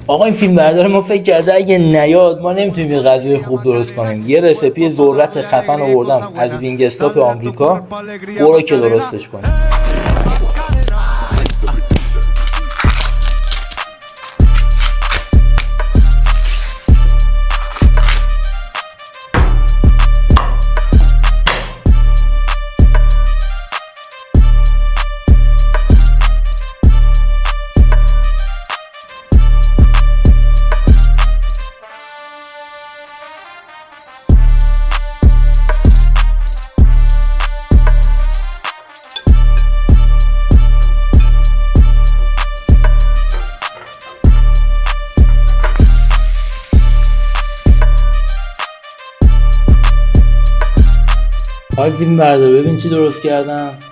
آقا این فیلم بردار ما فکر کرده اگه نیاد ما نمیتونیم یه غذای خوب درست کنیم. یه رسیپی ذرت خفن آوردم از وینگستاپ آمریکا، برو که درستش کنیم. آی فیلم بردار ببین چی درست کردم.